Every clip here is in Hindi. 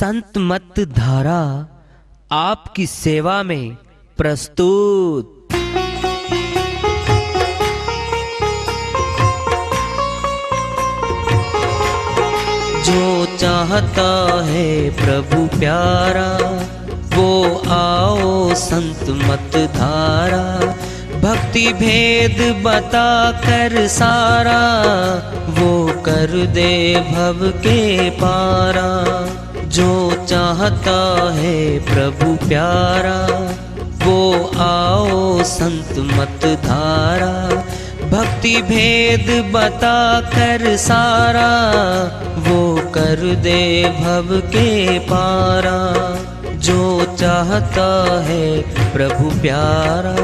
संत मत धारा आपकी सेवा में प्रस्तुत। जो चाहता है प्रभु प्यारा वो आओ संत मत धारा, भक्ति भेद बता कर सारा वो कर दे भव के पारा। जो चाहता है प्रभु प्यारा वो आओ संत मत धारा, भक्ति भेद बता कर सारा वो कर दे भव के पारा। जो चाहता है प्रभु प्यारा।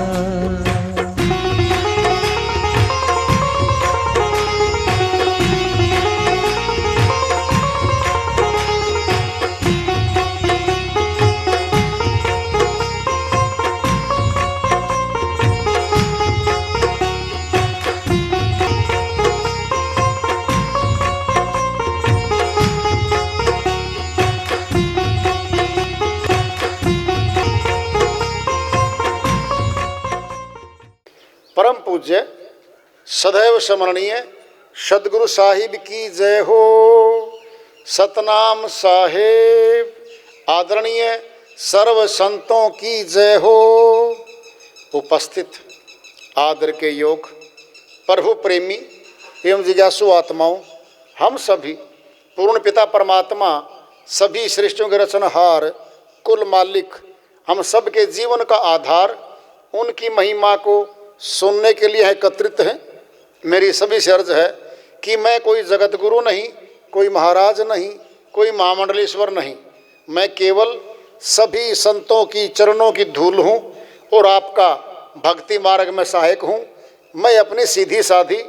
परम पूज्य सदैव स्मरणीय सदगुरु साहिब की जय हो। सतनाम साहेब आदरणीय सर्व संतों की जय हो। उपस्थित आदर के योग प्रभु प्रेमी एवं जिज्ञासु आत्माओं, हम सभी पूर्ण पिता परमात्मा सभी सृष्टियों के रचनहार कुल मालिक हम सब के जीवन का आधार उनकी महिमा को सुनने के लिए एकत्रित हैं। मेरी सभी से अर्ज है कि मैं कोई जगत गुरु नहीं, कोई महाराज नहीं, कोई महामंडलेश्वर नहीं, मैं केवल सभी संतों की चरणों की धूल हूँ और आपका भक्ति मार्ग में सहायक हूँ। मैं अपनी सीधी साधी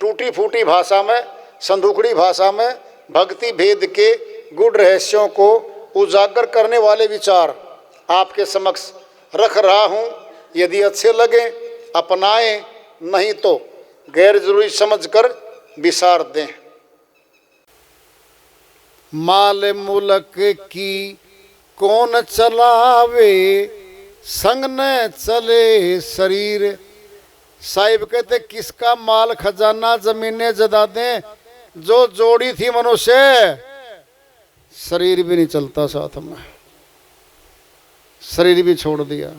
टूटी फूटी भाषा में, संदूकड़ी भाषा में भक्ति भेद के गुड़ रहस्यों को उजागर करने वाले विचार आपके समक्ष रख रहा हूँ। यदि अच्छे लगे अपनाएं, नहीं तो गैर जरूरी समझकर विसार दें। माल मुलक की कौन चलावे, संग न चले शरीर। साहिब कहते किसका माल खजाना जमीनें जदादें, जो जोड़ी थी मनुष्य शरीर भी नहीं चलता साथ में, शरीर भी छोड़ दिया।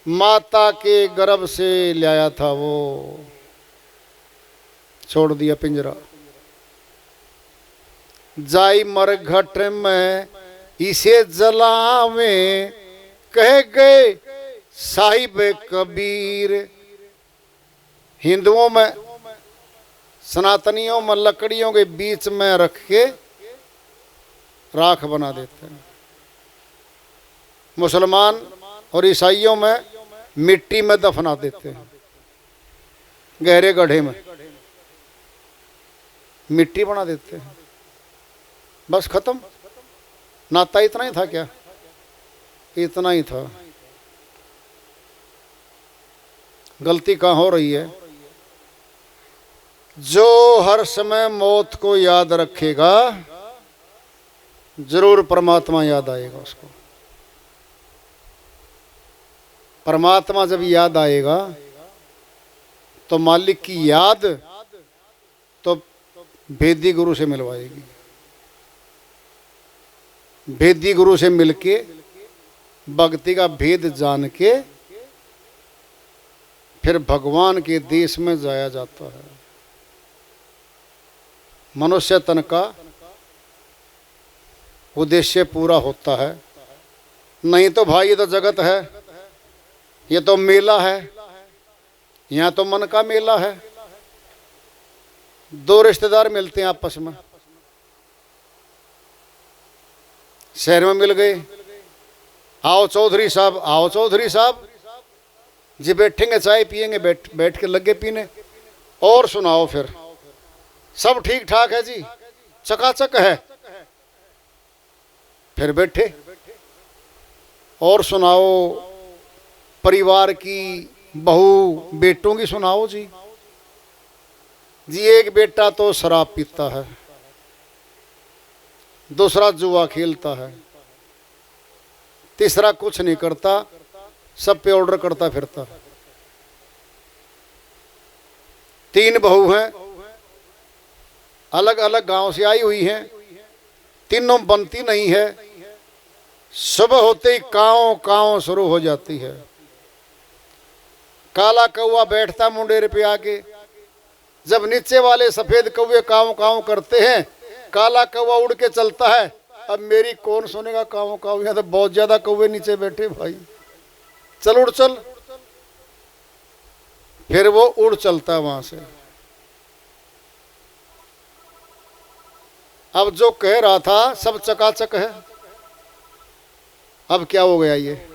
माता के गर्भ से लाया था वो, छोड़ दिया पिंजरा। जाई मर घट में इसे जलावे, कह गए साहिब कबीर। हिंदुओं में सनातनियों में लकड़ियों के बीच में रख के राख बना देते हैं। मुसलमान और ईसाइयों में मिट्टी में दफना देते हैं, गहरे गड्ढे में मिट्टी बना देते हैं। बस खत्म। नाता इतना ही था क्या? इतना ही था। गलती कहाँ हो रही है? जो हर समय मौत को याद रखेगा जरूर परमात्मा याद आएगा उसको। परमात्मा जब याद आएगा तो मालिक की याद तो भेदी गुरु से मिलवाएगी। भेदी गुरु से मिलके भक्ति का भेद जान के फिर भगवान के देश में जाया जाता है। मनुष्य तन का उद्देश्य पूरा होता है। नहीं तो भाई ये तो जगत है, ये तो मेला है, यहाँ तो मन का मेला है। दो रिश्तेदार मिलते हैं आपस में, शहर में मिल गए, आओ चौधरी साहब, आओ चौधरी साहब जी, बैठेंगे चाय पिएंगे, बैठ के लगे पीने। और सुनाओ फिर, सब ठीक ठाक है जी, चकाचक है। फिर बैठे और सुनाओ परिवार की बहू बेटों की सुनाओ जी। जी एक बेटा तो शराब पीता है, दूसरा जुआ खेलता है, तीसरा कुछ नहीं करता, सब पे ऑर्डर करता फिरता। 3 बहू हैं, अलग अलग गांव से आई हुई हैं, तीनों बनती नहीं है। सुबह होते ही काँव काँव शुरू हो जाती है। काला कौवा बैठता मुंडेर पे आके, जब नीचे वाले सफेद कौवे काँव काँव करते हैं, काला कौवा उड़ के चलता है। अब मेरी कौन सुनेगा काँव काँव, यहाँ तो बहुत ज्यादा कौवे नीचे बैठे भाई, चल उड़ चल। फिर वो उड़ चलता है वहां से। अब जो कह रहा था सब चकाचक है, अब क्या हो गया, ये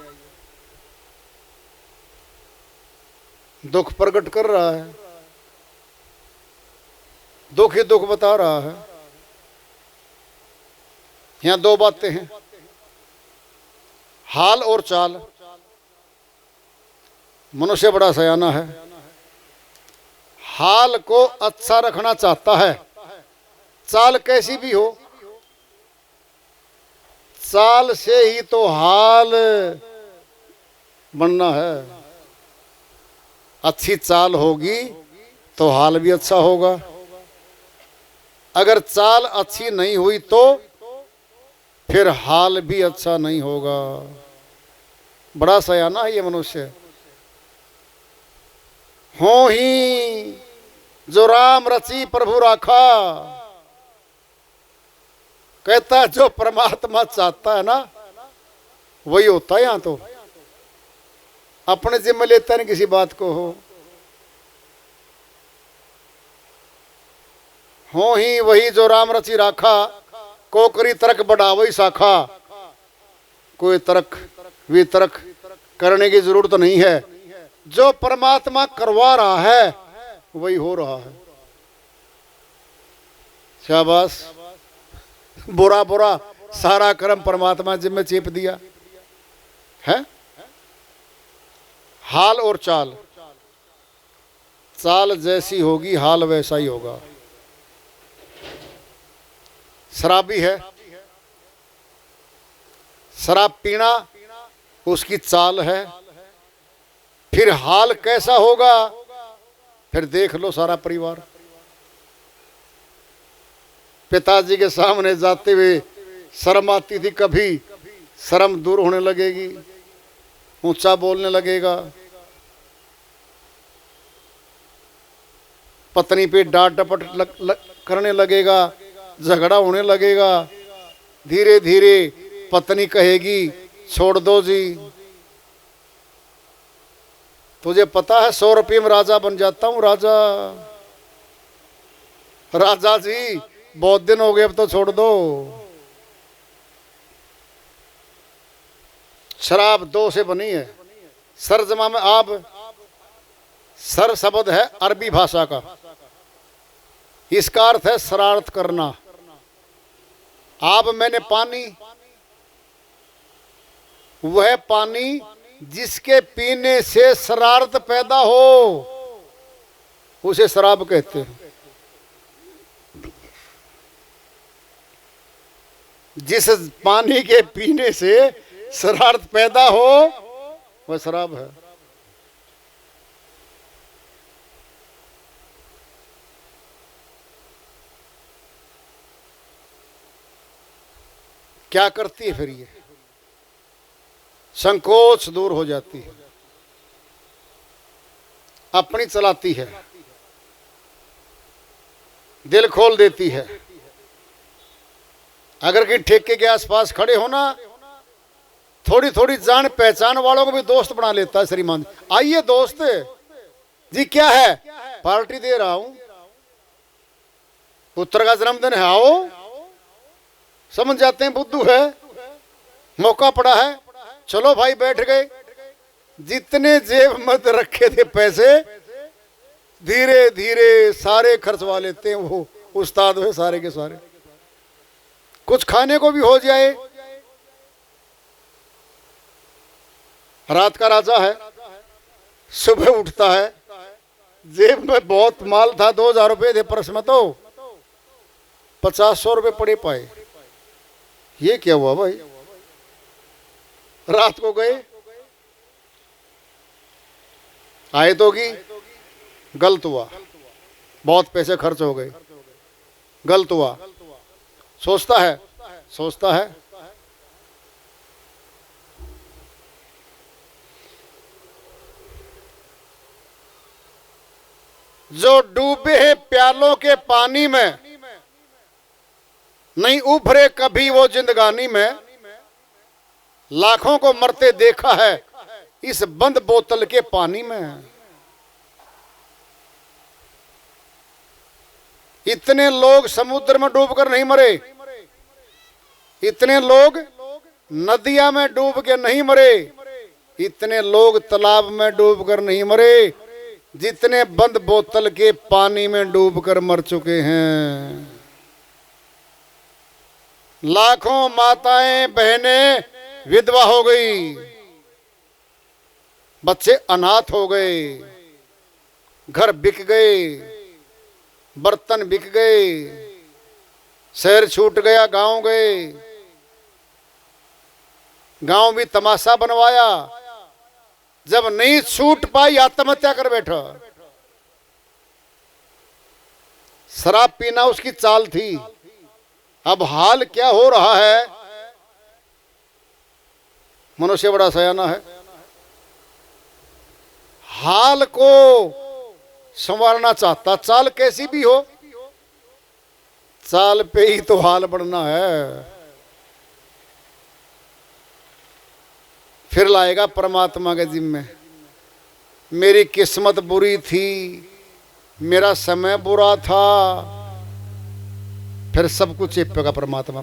दुख प्रकट कर रहा है, दुख ही दुख बता रहा है। यहां 2 बातें हैं, हाल और चाल। मनुष्य बड़ा सयाना है, हाल को अच्छा रखना चाहता है, चाल कैसी भी हो, चाल से ही तो हाल बनना है। अच्छी चाल होगी तो हाल भी अच्छा होगा, अगर चाल अच्छी नहीं हुई तो फिर हाल भी अच्छा नहीं होगा। बड़ा सयाना है ये मनुष्य। हो ही जो राम रची प्रभु राखा, कहता है जो परमात्मा चाहता है ना वही होता है। यहां तो अपने जिम्मे लेता नहीं किसी बात को। हो ही वही जो राम रची राखा, कोकरी तर्क बढ़ावई शाखा। कोई तर्क वितर्क करने की जरूरत नहीं है, जो परमात्मा करवा रहा है वही हो रहा है। शाबाश, बुरा बुरा सारा कर्म परमात्मा जिम्मे चेप दिया है। हाल और चाल, चाल जैसी होगी हाल वैसा ही होगा। शराबी है, शराब पीना उसकी चाल है, फिर हाल कैसा होगा फिर देख लो सारा परिवार। पिताजी के सामने जाते हुए शर्म आती थी, कभी शर्म दूर होने लगेगी, ऊंचा बोलने लगेगा, पत्नी पे डांट डपट करने लगेगा, झगड़ा होने लगेगा। धीरे धीरे पत्नी कहेगी छोड़ दो जी, तुझे पता है 100 रुपये में राजा बन जाता हूं। राजा, राजा जी बहुत दिन हो गए, अब तो छोड़ दो। शराब 2 से बनी है। सरजमा में आब, सर शब्द है अरबी भाषा का, इसका अर्थ है शरारत करना। आब मैंने पानी, वह पानी जिसके पीने से शरारत पैदा हो उसे शराब कहते हैं। जिस पानी के पीने से शरारत पैदा हो वह शराब है। क्या करती है फिर ये? संकोच दूर हो जाती है, अपनी चलाती है, दिल खोल देती है। अगर कि ठेके के आसपास खड़े हो ना, थोड़ी थोड़ी जान पहचान वालों को भी दोस्त बना लेता है। श्रीमान आइए दोस्त जी, क्या है? पार्टी दे रहा हूं, पुत्र का जन्मदिन है, आओ। समझ जाते हैं बुद्धू है, मौका पड़ा है, चलो भाई बैठ गए। जितने जेब में रखे थे पैसे धीरे धीरे सारे खर्चवा लेते हैं। वो उस्ताद है सारे के सारे। कुछ खाने को भी हो जाए। रात का राजा है, सुबह उठता है, जेब में बहुत माल था, 2000 रुपये थे पर्स में, तो 50-100 रुपये पड़े पाए। ये क्या हुआ भाई, रात को गए, आए तो की, गलत हुआ, बहुत पैसे खर्च हो गए, गलत हुआ। सोचता है, सोचता है। जो डूबे हैं प्यालों के पानी में, नहीं उभरे कभी वो जिंदगानी में। लाखों को मरते देखा है इस बंद बोतल के पानी में। इतने लोग समुद्र में डूबकर नहीं मरे, इतने लोग नदियां में डूब के नहीं मरे, इतने लोग तालाब में डूबकर नहीं मरे, जितने बंद बोतल के पानी में डूबकर मर चुके हैं। लाखों माताएं बहनें विधवा हो गई, बच्चे अनाथ हो गए, घर बिक गए, बर्तन बिक गए, शहर छूट गया, गांव गए, गांव भी तमाशा बनवाया, जब नहीं छूट पाई आत्महत्या कर बैठा। शराब पीना उसकी चाल थी। अब हाल क्या हो रहा है, मनुष्य बड़ा सयाना है, हाल को संवारना चाहता, चाल कैसी भी हो, चाल पे ही तो हाल बढ़ना है। फिर लाएगा परमात्मा के जिम्मे, मेरी किस्मत बुरी थी, मेरा समय बुरा था, फिर सब कुछ चेपेगा परमात्मा।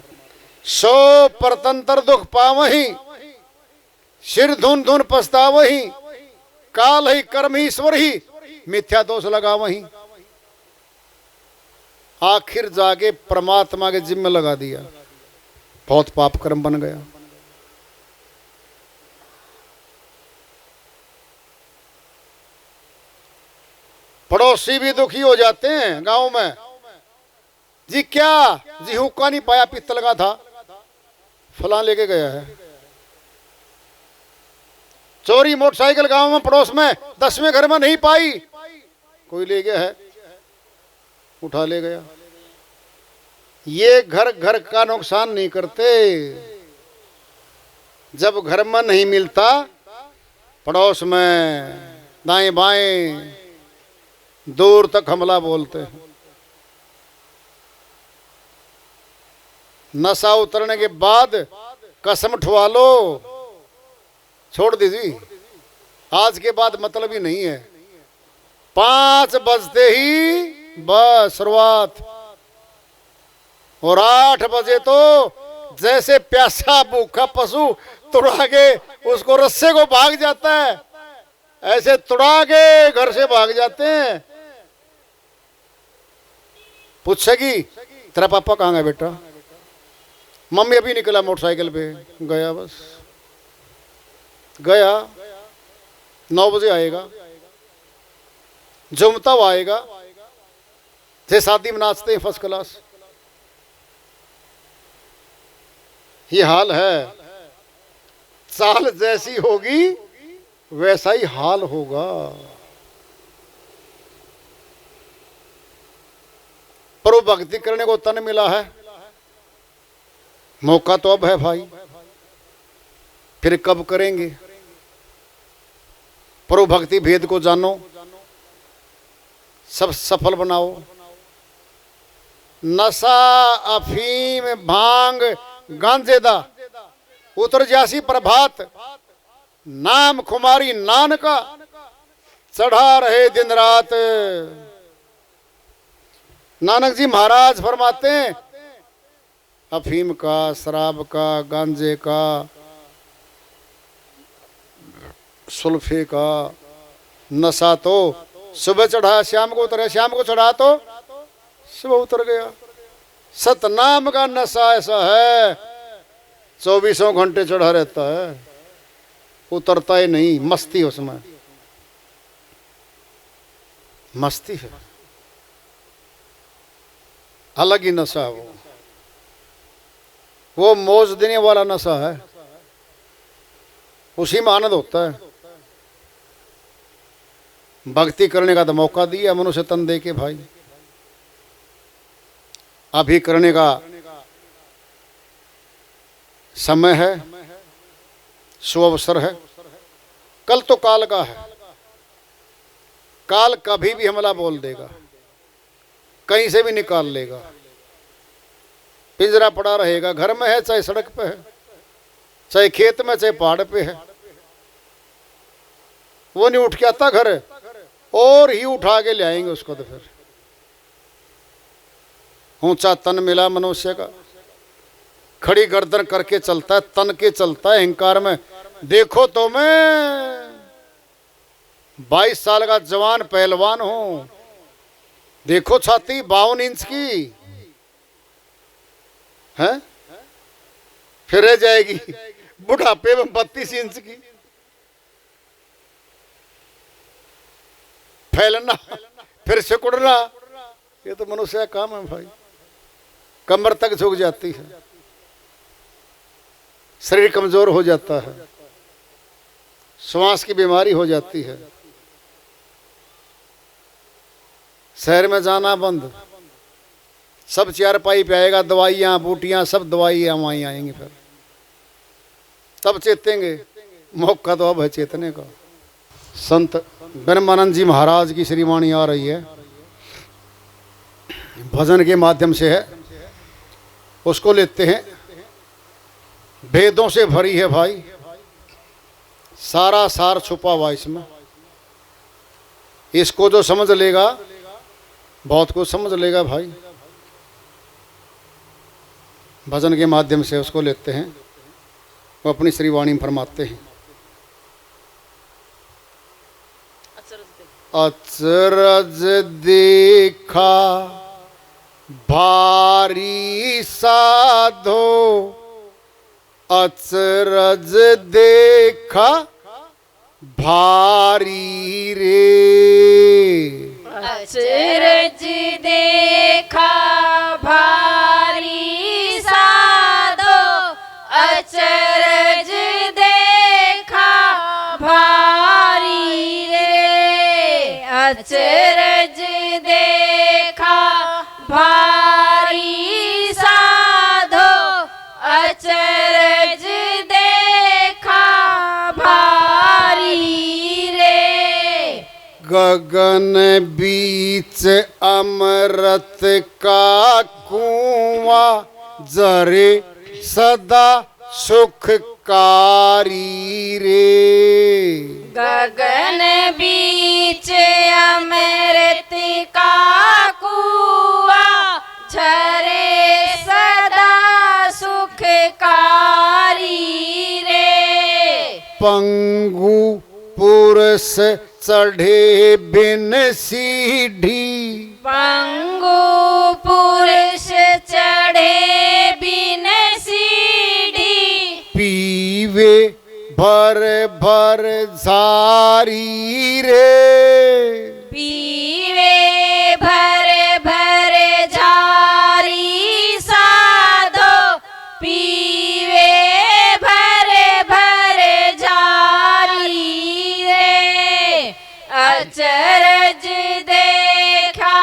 सो परतंत्र दुख पावही, सिर धुन धुन पछतावही, काल ही कर्म ही ईश्वर ही, मिथ्या दोष लगा वहीं। आखिर जाके परमात्मा के जिम्मे लगा दिया, बहुत पाप कर्म बन गया। पड़ोसी भी दुखी हो जाते हैं गांव में, जी क्या जी हुक्का नहीं पाया, पित्तल का था, फलां लेके गया है। चोरी मोटरसाइकिल गांव में पड़ोस में 10वें घर में नहीं पाई, कोई ले गया है, उठा ले गया। ये घर घर का नुकसान नहीं करते, जब घर में नहीं मिलता पड़ोस में दाएं बाएं दूर तक हमला बोलते हैं। नशा उतरने के बाद कसम उठवा लो, छोड़ दीजिए, आज के बाद मतलब ही नहीं है। 5 बजते ही बस शुरुआत, और 8 बजे तो जैसे प्यासा भूखा पशु तुड़ा के उसको रस्से को भाग जाता है, ऐसे तुड़ा के घर से भाग जाते हैं। पूछेगी तेरा पापा कहाँ गया बेटा, मम्मी अभी निकला मोटरसाइकिल पे गया, बस गया, 9 बजे आएगा, जुमता हुआ आएगा, जैसे शादी में नाचते हैं फर्स्ट क्लास। ये हाल है, चाल जैसी होगी वैसा ही हाल होगा। पर वो भक्ति करने को तन मिला है, मौका तो अब है भाई, फिर कब करेंगे। पर भक्ति भेद को जानो, सब सफल बनाओ। नशा अफीम भांग गांजेदा उतर जासी प्रभात, नाम खुमारी नानका चढ़ा रहे दिन रात। नानक जी महाराज फरमाते हैं, अफीम का, शराब का, गांजे का, सुल्फे का नशा तो सुबह चढ़ा शाम को उतरे, शाम को चढ़ा तो सुबह उतर गया। सतनाम का नशा ऐसा है 24 घंटे चढ़ा रहता है, उतरता ही नहीं, मस्ती उसमें, मस्ती है, अलग ही नशा वो। वो मौज देने वाला नशा है, उसी में आनंद होता है। भक्ति करने का तो मौका दिया मनुष्य तन दे के भाई, अभी करने का समय है, सुअवसर है। कल तो काल का है, काल कभी भी हमला बोल देगा, कहीं से भी निकाल लेगा। पिंजरा पड़ा रहेगा, घर में है चाहे सड़क पे है, चाहे खेत में चाहे पहाड़ पे है, वो नहीं उठ के आता घर, और ही उठा के ले आएंगे उसको। तो फिर ऊंचा तन मिला मनुष्य का, खड़ी गर्दन करके चलता है, तन के चलता है, अहंकार में। देखो तो मैं 22 साल का जवान पहलवान हूं, देखो छाती 52 इंच की है, फिर रह जाएगी बुढ़ापे में 32 इंच की। फैलना फिर सिकुड़ना, ये तो मनुष्य का काम है भाई। कमर तक झुक जाती है, शरीर कमजोर हो जाता है, श्वास की बीमारी हो जाती है, शहर में जाना बंद, सब चारपाई पे आएगा, दवाइयाँ बूटियाँ सब दवाइयाँ वहीं आएंगी। फिर तब चेतेंगे, मौका तो अब है चेतने का। संत ब्रह्मानंद जी महाराज की श्रीवाणी आ रही है, भजन के माध्यम से है, उसको लेते हैं। वेदों से भरी है भाई, सारा सार छुपा हुआ इसमें। इसको जो समझ लेगा बहुत कुछ समझ लेगा भाई। भजन के माध्यम से उसको लेते हैं, वो अपनी श्रीवाणी में फरमाते हैं। अचरज देखा भारी साधो, अचरज देखा भारी रे, अचरज देखा भारी साधो, अचरज देखा भारी रे, अचरज देखा भारी साधो, अचरज देखा भारी रे। गगन बीच अमृत का कुआं, जरे सदा सुखकारी रे। गगन बीच अमृत का कुआं, झरे सदा सुखकारी रे। पंगु पुरुष चढ़े बिन सीढ़ी, पंगु पुरुष चढ़े बिन सीढ़ी, पीवे भर भर झारी रे। पीवे भर भर झारी साधो, पीवे भर भर झारी रे। अचरज देखा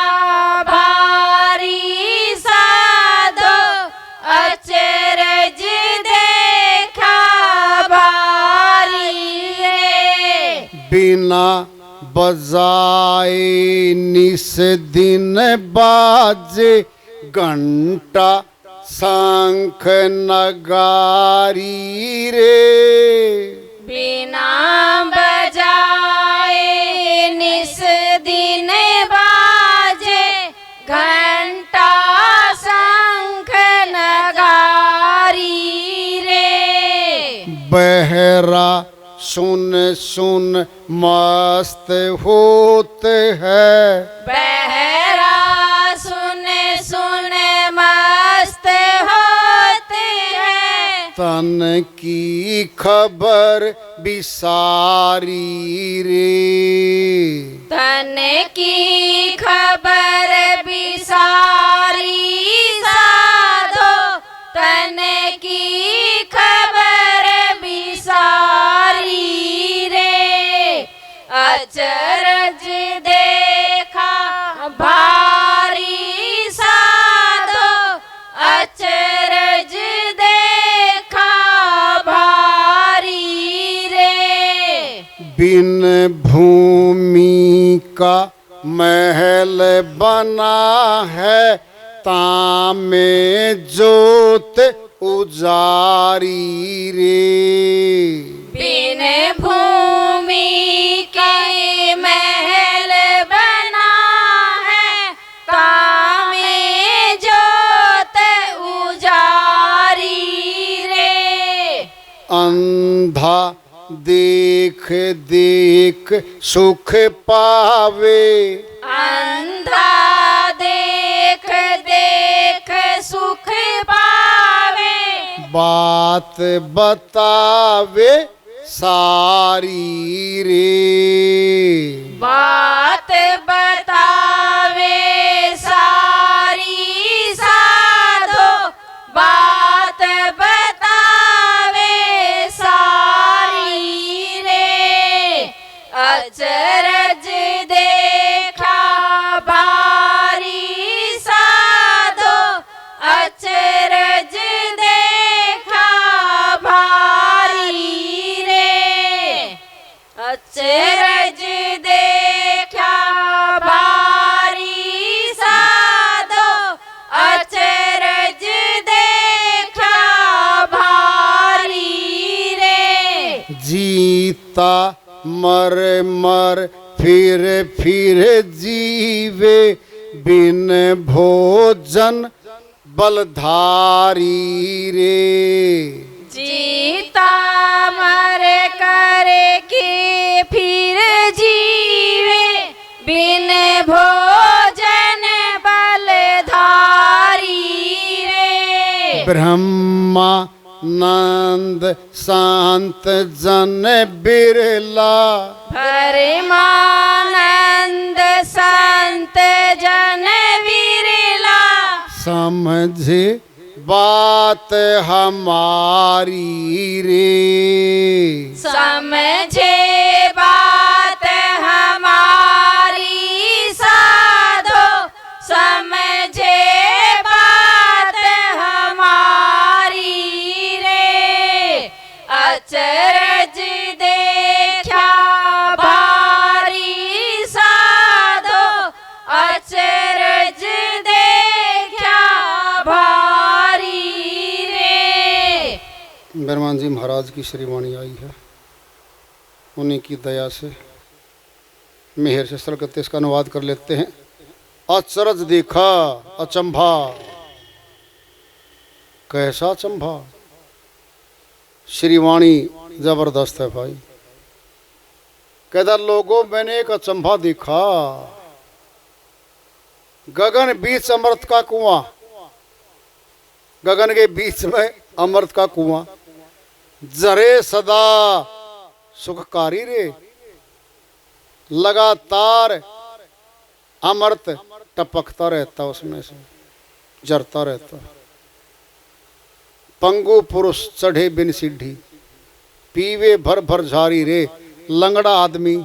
भारी साधो, अचरज देखा भारी रे। बिना बजाए निस दिन बाजे, घंटा शंख नगारी रे। बिना बजाए निस दिन बाजे, घंटा शंख नगारी रे। बहरा सुन सुन मस्त होते हैं, बहरा सुन सुन मस्त होते हैं, तन की खबर बिसारी रे। तन की खबर बिसारी साधो, तन की खबर बिसारी रे, अचरज देखा भारी साधो, अचरज देखा भारी रे। बिन भूमि का महल बना है, तामे जोत उजारी रे। बिन भूमि के महल बना है, तामे जोत उजारी रे। अंधा देख देख सुख पावे, अंधा देख देख सुख पावे, बात बतावे सारी रे। बात बतावे सारी साधो, बात बतावे सारी रे। अचरज देखा भारी साधो, अचरज देखा भारी रे। अचरज देखा भारी साधो, अचरज देखा भारी रे। जीता मर मर फिर जीवे, बिन भोजन बलधारी रे। जीता मर कर के फिर जीवे, बिन भोजन बलधारी रे। ब्रह्मा नंद संत जन बिरला, परमानंद संत जन विरला, समझे बात हमारी रे। समझे बात हमारी साधो, समझे बात हमारी रे। अचरज देखा भारी साधो, अचरज देखा भारी रे। बर्मान जी महाराज की श्रीवाणी आई है, उन्हीं की दया से मेहर से सरल करते इसका अनुवाद कर लेते हैं। अचरज देखा अचंभा, कैसा अचंभा। श्रीवाणी जबरदस्त है भाई। कहता लोगों मैंने एक अचंभा देखा, गगन बीच अमृत का कुआं, गगन के बीच में अमृत का कुआं, जरे सदा सुखकारी रे। लगातार अमृत टपकता रहता, उसमें से जरता रहता। पंगु पुरुष चढ़े बिन सीढ़ी, पीवे भर भर झारी रे। लंगड़ा आदमी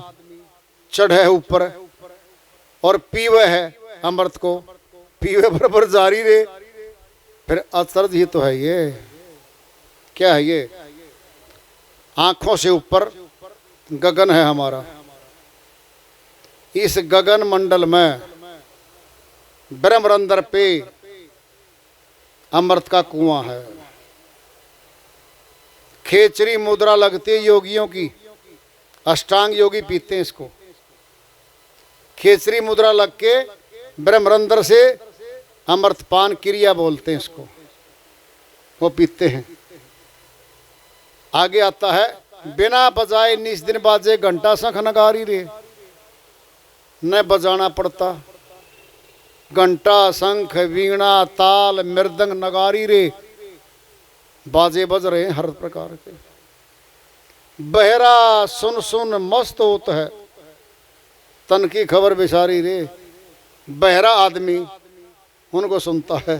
चढ़े ऊपर और पीवे है अमृत को, पीवे भर भर झारी रे। फिर अचरज ही तो है ये, क्या है ये। आंखों से ऊपर गगन है हमारा, इस गगन मंडल में ब्रह्मरंध्र पे अमृत का कुआं है। खेचरी मुद्रा लगती है योगियों की, अष्टांग योगी पीते हैं इसको। खेचरी मुद्रा लग के ब्रह्मरंध्र से अमृतपान क्रिया बोलते हैं इसको, वो पीते हैं। आगे आता है बिना बजाए निस दिन बाजे घंटा शंख नगारी रे। न बजाना पड़ता, घंटा शंख वीणा ताल मृदंग नगारी रे, बाजे बज रहे हैं हर प्रकार के। बहरा सुन सुन मस्त होता है, तन की खबर बिसारी रे। बहरा आदमी उनको सुनता है,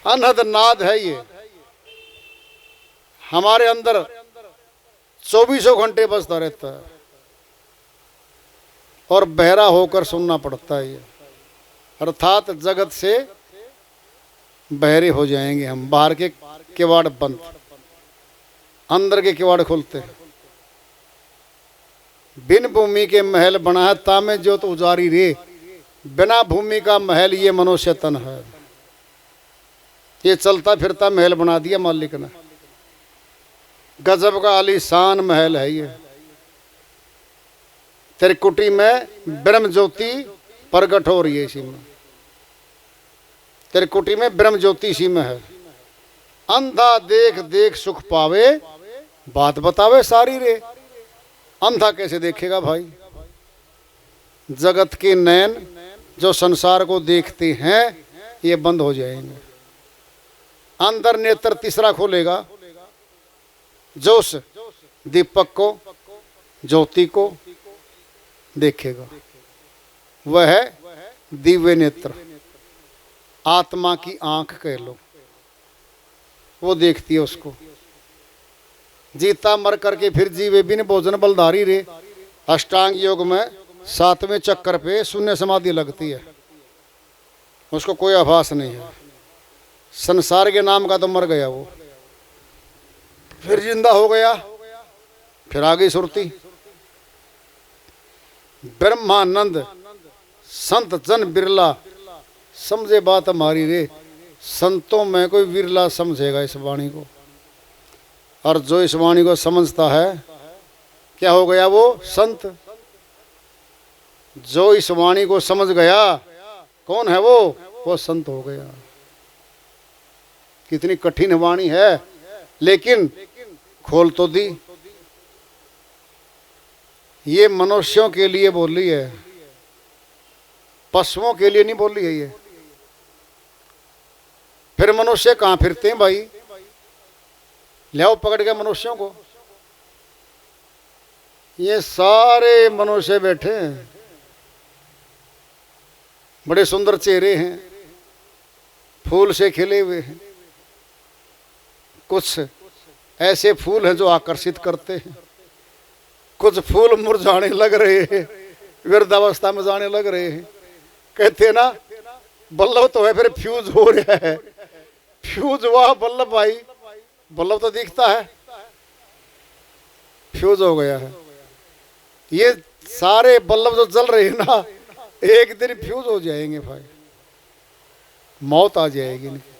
अनहद नाद है ये। हमारे अंदर 24 घंटे बसता रहता है और बहरा होकर सुनना पड़ता है ये। अर्थात जगत से बहरे हो जाएंगे हम। बाहर के किवाड़ बंद, अंदर के किवाड़ खुलते हैं। बिन भूमि के महल बना है तामे ज्योत उजारी रे। बिना भूमि का महल ये मनुष्य तन है। ये चलता फिरता महल बना दिया मालिक ने। गजब का आलीशान महल है ये। तेरी कुटी में ब्रह्म ज्योति प्रकट हो रही है इसी में। तेरी कुटी में ब्रह्म ज्योति इसी में है। अंधा देख देख सुख पावे, बात बतावे सारी रे। अंधा कैसे देखेगा भाई? जगत के नैन जो संसार को देखते हैं ये बंद हो जाएंगे। अंदर नेत्र तीसरा खोलेगा जो उस दीपक को, ज्योति को देखेगा। वह है दिव्य नेत्र, आत्मा की आंख कह लो। वो देखती है उसको। जीता मर करके फिर जीवे बिन भोजन बलधारी रे। अष्टांग योग में 7वें चक्कर पे शून्य समाधि लगती है। उसको कोई आभास नहीं है। संसार के नाम का तो मर गया वो, फिर जिंदा हो गया, फिर आ गई सुरती। ब्रह्मानंद संत जन बिरला, समझे बात हमारी रे। संतों में कोई विरला समझेगा इस वाणी को। और जो इस वाणी को समझता है क्या हो गया वो संत। जो इस वाणी को समझ गया कौन है वो संत हो गया। कितनी कठिन वाणी है लेकिन खोल तो दी। ये मनुष्यों के लिए बोली है, पशुओं के लिए नहीं बोली है ये। फिर मनुष्य कहाँ फिरते हैं भाई? ले पकड़ के मनुष्यों को। ये सारे मनुष्य बैठे हैं, बड़े सुंदर चेहरे हैं, फूल से खिले हुए हैं। कुछ ऐसे फूल हैं जो आकर्षित करते हैं, कुछ फूल मुरझाने लग रहे हैं, वृद्धावस्था में जाने लग रहे हैं। कहते हैं ना बल्लभ तो है फिर फ्यूज हो रहा है। फ्यूज हुआ बल्लभ भाई, बल्लभ तो दिखता है, फ्यूज हो गया है। ये सारे बल्लभ जो जल रहे हैं ना एक दिन फ्यूज हो जाएंगे भाई, मौत आ जाएगी इनकी।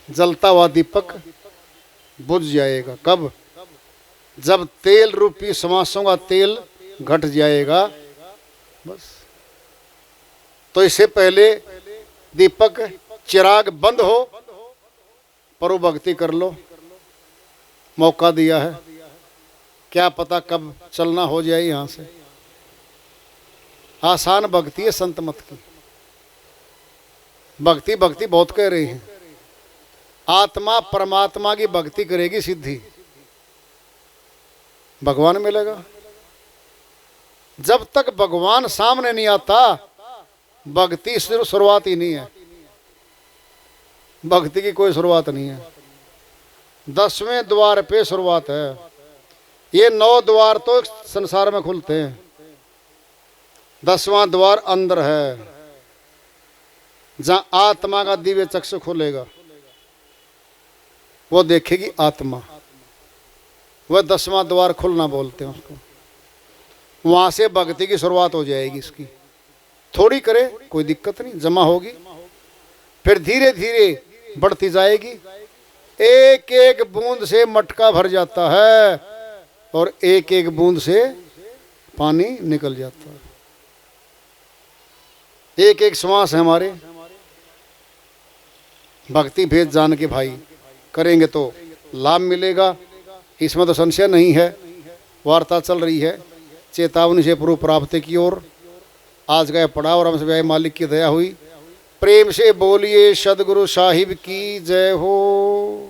जलता हुआ दीपक बुझ जाएगा कब? जब तेल रूपी समासों का तेल घट जाएगा बस। तो इससे पहले दीपक चिराग बंद हो पर वो भक्ति कर लो। मौका दिया है, क्या पता कब चलना हो जाए यहां से। आसान भक्ति है संत मत की। भक्ति भक्ति बहुत कह रही है। आत्मा परमात्मा की भक्ति करेगी सिद्धि, भगवान मिलेगा। जब तक भगवान सामने नहीं आता भक्ति शुरुआत ही नहीं है। भक्ति की कोई शुरुआत नहीं है। 10वें द्वार पे शुरुआत है। ये 9 द्वार तो संसार में खुलते हैं, 10वां द्वार अंदर है जहां आत्मा का दिव्य चक्षु खुलेगा। वो देखेगी आत्मा, वह 10वां द्वार खुलना बोलते हैं उसको। वहां से भक्ति की शुरुआत हो जाएगी इसकी। थोड़ी करे कोई दिक्कत नहीं, जमा होगी, फिर धीरे धीरे बढ़ती जाएगी। एक एक बूंद से मटका भर जाता है और एक एक बूंद से पानी निकल जाता है। एक एक श्वास है हमारे। भक्ति भेद जान के भाई करेंगे तो लाभ मिलेगा, इसमें तो संशय नहीं है। वार्ता चल रही है चेतावनी से पूर्व प्राप्ति की ओर। आज गए पड़ाव और हमसे मालिक की दया हुई। प्रेम से बोलिए सदगुरु साहिब की जय हो।